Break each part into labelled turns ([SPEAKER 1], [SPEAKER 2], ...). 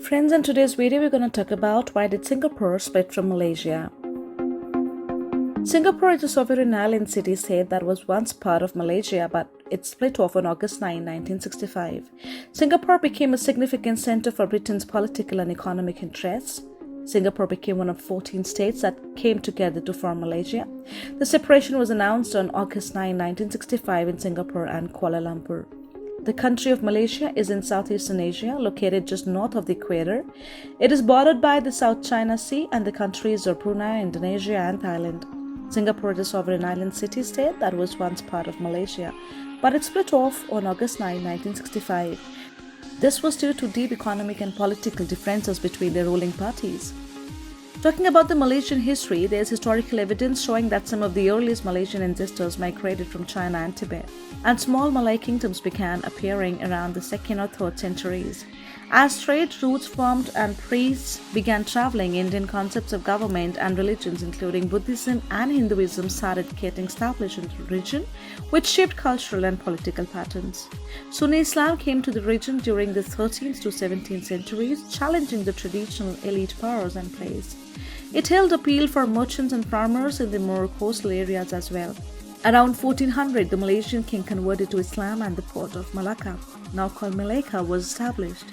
[SPEAKER 1] Friends, in today's video, we're going to talk about why did Singapore split from Malaysia. Singapore is a sovereign island city-state that was once part of Malaysia, but it split off on August 9, 1965. Singapore became a significant center for Britain's political and economic interests. Singapore became one of 14 states that came together to form Malaysia. The separation was announced on August 9, 1965 in Singapore and Kuala Lumpur. The country of Malaysia is in Southeastern Asia, located just north of the equator. It is bordered by the South China Sea and the countries of Brunei, Indonesia and Thailand. Singapore is a sovereign island city-state that was once part of Malaysia, but it split off on August 9, 1965. This was due to deep economic and political differences between the ruling parties. Talking about the Malaysian history, there is historical evidence showing that some of the earliest Malaysian ancestors migrated from China and Tibet, and small Malay kingdoms began appearing around the 2nd or 3rd centuries. As trade routes formed and priests began traveling, Indian concepts of government and religions including Buddhism and Hinduism started getting established in the region, which shaped cultural and political patterns. Sunni Islam came to the region during the 13th to 17th centuries, challenging the traditional elite powers and place. It held appeal for merchants and farmers in the more coastal areas as well. Around 1400, the Malaysian king converted to Islam and the port of Malacca, now called Malacca, was established.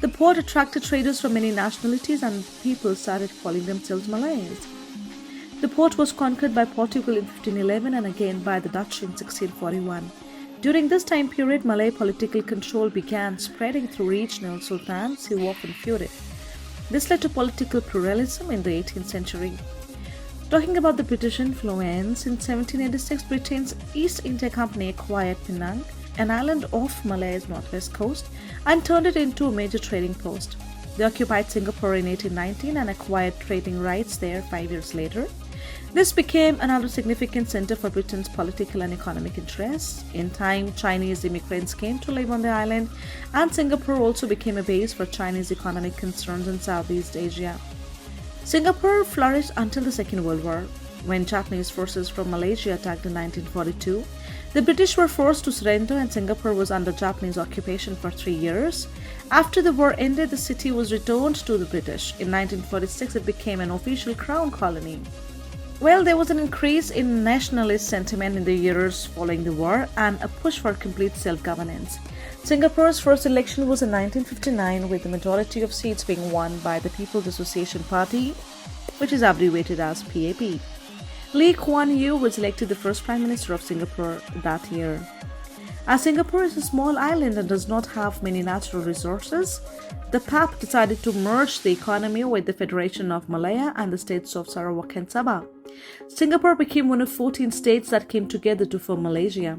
[SPEAKER 1] The port attracted traders from many nationalities and people started calling themselves Malays. The port was conquered by Portugal in 1511 and again by the Dutch in 1641. During this time period, Malay political control began spreading through regional sultans who often feuded. This led to political pluralism in the 18th century. Talking about the British influence, in 1786, Britain's East India Company acquired Penang, an island off Malay's northwest coast, and turned it into a major trading post. They occupied Singapore in 1819 and acquired trading rights there 5 years later. This became another significant center for Britain's political and economic interests. In time, Chinese immigrants came to live on the island, and Singapore also became a base for Chinese economic concerns in Southeast Asia. Singapore flourished until the Second World War, when Japanese forces from Malaysia attacked in 1942. The British were forced to surrender and Singapore was under Japanese occupation for 3 years. After the war ended, the city was returned to the British. In 1946, it became an official crown colony. Well, there was an increase in nationalist sentiment in the years following the war and a push for complete self-governance. Singapore's first election was in 1959, with the majority of seats being won by the People's Association Party, which is abbreviated as PAP. Lee Kuan Yew was elected the first Prime Minister of Singapore that year. As Singapore is a small island and does not have many natural resources, the PAP decided to merge the economy with the Federation of Malaya and the states of Sarawak and Sabah. Singapore became one of 14 states that came together to form Malaysia.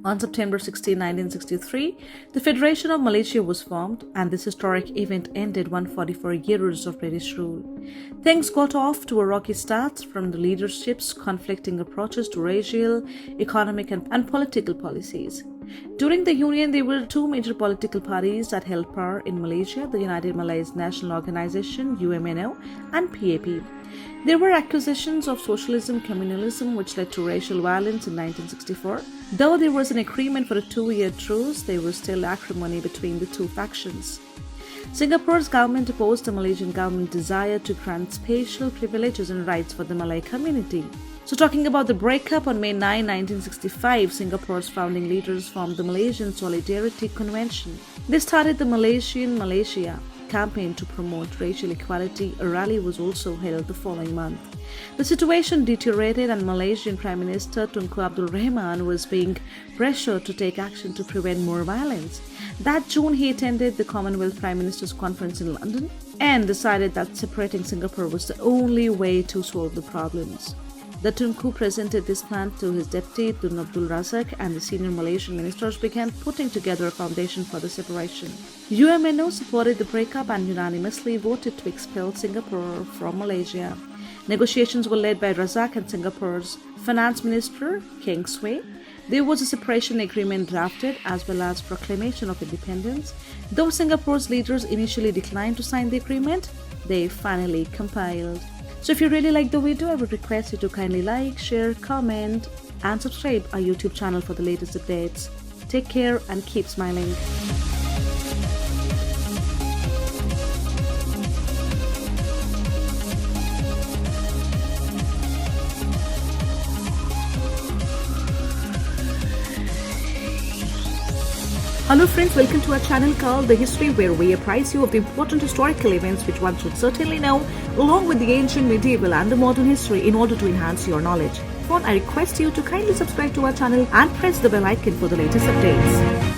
[SPEAKER 1] On September 16, 1963, the Federation of Malaysia was formed, and this historic event ended 144 years of British rule. Things got off to a rocky start from the leadership's conflicting approaches to racial, economic, and political policies. During the Union, there were two major political parties that held power in Malaysia: the United Malays National Organization (UMNO) and PAP. There were accusations of socialism, communalism, which led to racial violence in 1964. Though there was an agreement for a 2-year truce, there was still acrimony between the two factions. Singapore's government opposed the Malaysian government's desire to grant special privileges and rights for the Malay community. So talking about the breakup, on May 9, 1965, Singapore's founding leaders formed the Malaysian Solidarity Convention. They started the Malaysia campaign to promote racial equality. A rally was also held the following month. The situation deteriorated and Malaysian Prime Minister Tunku Abdul Rahman was being pressured to take action to prevent more violence. That June, he attended the Commonwealth Prime Ministers Conference in London and decided that separating Singapore was the only way to solve the problems. The Tunku presented this plan to his deputy Tun Abdul Razak, and the senior Malaysian ministers began putting together a foundation for the separation. UMNO supported the breakup and unanimously voted to expel Singapore from Malaysia. Negotiations were led by Razak and Singapore's Finance Minister Keng Swee. There was a separation agreement drafted as well as proclamation of independence. Though Singapore's leaders initially declined to sign the agreement, they finally compiled. So if you really like the video, I would request you to kindly like, share, comment and subscribe our YouTube channel for the latest updates. Take care and keep smiling. Hello friends, welcome to our channel KAAL The History, where we apprise you of the important historical events which one should certainly know, along with the ancient, medieval and the modern history in order to enhance your knowledge. I request you to kindly subscribe to our channel and press the bell icon for the latest updates.